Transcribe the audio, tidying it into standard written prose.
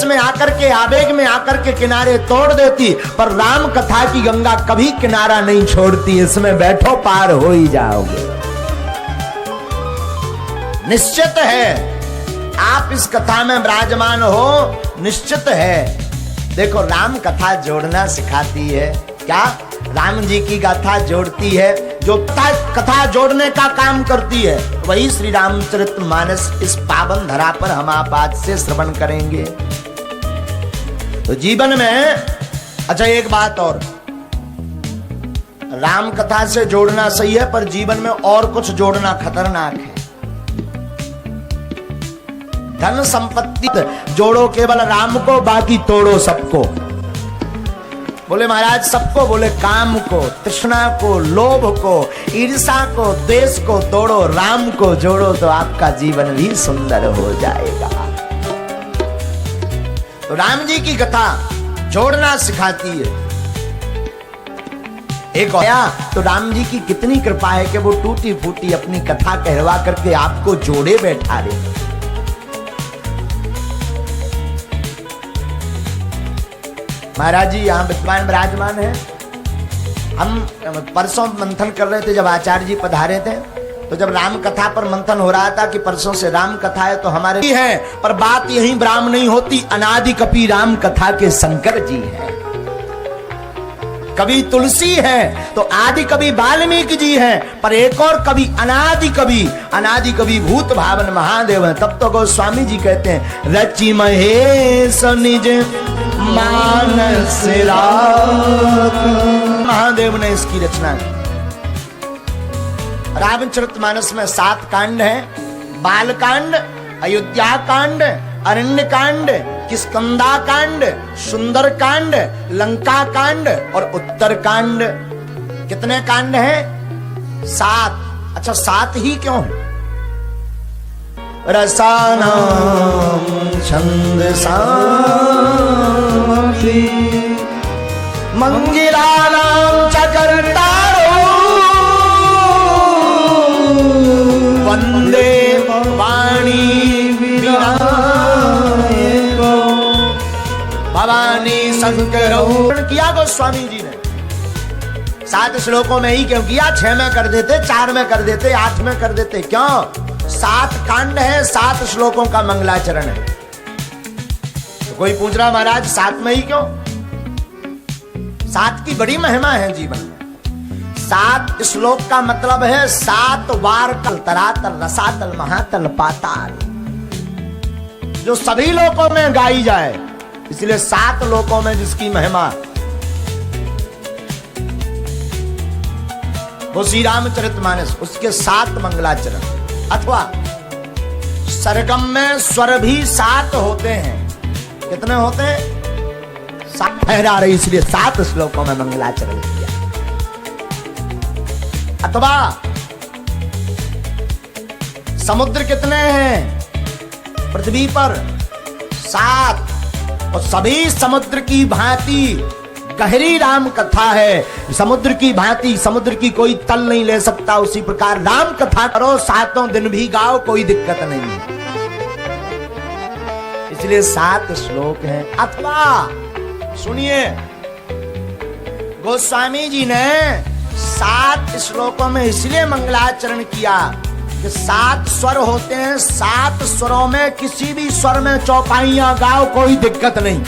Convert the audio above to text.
आवेश में आकर के, आवेग में आकर के किनारे तोड़ देती, पर राम कथा की गंगा कभी किनारा नहीं छोड़ती। इसमें बैठो पार हो ही जाओगे, निश्चित है। आप इस कथा में विराजमान हो, निश्चित है। देखो, राम कथा जोड़ना सिखाती है। क्या? राम जी की गाथा जोड़ती है। जो कथा जोड़ने का काम करती है, वही श्री रामचरितमानस इस पावन धरा पर हम आप आज से श्रवण करेंगे। तो जीवन में, अच्छा एक बात और, राम कथा से जोड़ना सही है, पर जीवन में और कुछ जोड़ना खतरनाक है। धन संपत्ति जोड़ो केवल राम को, बाकी तोड़ो सबको। बोले महाराज सबको? बोले काम को, तृष्णा को, लोभ को, ईर्षा को, द्वेष को तोड़ो, राम को जोड़ो तो आपका जीवन भी सुंदर हो जाएगा। तो राम जी की कथा जोड़ना सिखाती है। एक आया तो राम जी की कितनी कृपा है कि वो टूटी फूटी अपनी कथा कहवा करके आपको जोड़े बैठा रहे। महाराज जी यहाँ विद्वान विराजमान है। हम परसों मंथन कर रहे थे, जब आचार्य जी पधारे थे, तो जब राम कथा पर मंथन हो रहा था कि परसों से राम कथा है, तो हमारे है, पर बात यही ब्राह्म नहीं होती। अनादि कवि राम कथा के शंकर जी हैं, कवि तुलसी है, तो आदि कवि वाल्मीकि जी हैं, पर एक और कवि अनादि कवि भूत भावन महादेव हैं। तब तो गोस्वामी जी कहते हैं, रचि महेश निज मानस रात। महादेव ने इसकी रचना की। रामचरितमानस में 7 कांड हैं। बाल कांड, अयोध्या कांड, अरण्य कांड, किष्किंधा कांड, सुंदर कांड, लंका कांड और उत्तर कांड। कितने कांड हैं? 7। अच्छा 7 ही क्यों? रसानाम छंदसामपि मंगिलानां च कर्तारो वंदे वाणी विनायको भवानी शंकरो। किया गोस्वामी जी ने 7 श्लोकों में ही क्यों किया? 6 में कर देते, 4 में कर देते, 8 में कर देते। क्यों? 7 कांड है, 7 श्लोकों का मंगलाचरण है। तो कोई पूछ रहा महाराज 7 में ही क्यों? 7 की बड़ी महिमा है जीवन में। 7 श्लोक का मतलब है 7 बार कल, तरातल, रसातल, महातल, पाताल, जो सभी लोकों में गाई जाए। इसलिए 7 लोकों में जिसकी महिमा, वो श्री रामचरितमानस, उसके 7 मंगलाचरण। अथवा सरगम में स्वर भी 7 होते हैं। कितने होते हैं? 7 ठहरा रही, इसलिए 7 श्लोकों में मंगलाचरण किया। अथवा समुद्र कितने हैं पृथ्वी पर? 7। और सभी समुद्र की भांति गहरी राम कथा है। समुद्र की भांति, समुद्र की कोई तल नहीं ले सकता, उसी प्रकार राम कथा करो, 7 दिन भी गाओ, कोई दिक्कत नहीं है। इसलिए 7 श्लोक हैं। अथवा सुनिए, गोस्वामी जी ने 7 श्लोकों में इसलिए मंगलाचरण किया कि 7 स्वर होते हैं। 7 स्वरों में किसी भी स्वर में चौपाइयां गाओ, कोई दिक्कत नहीं।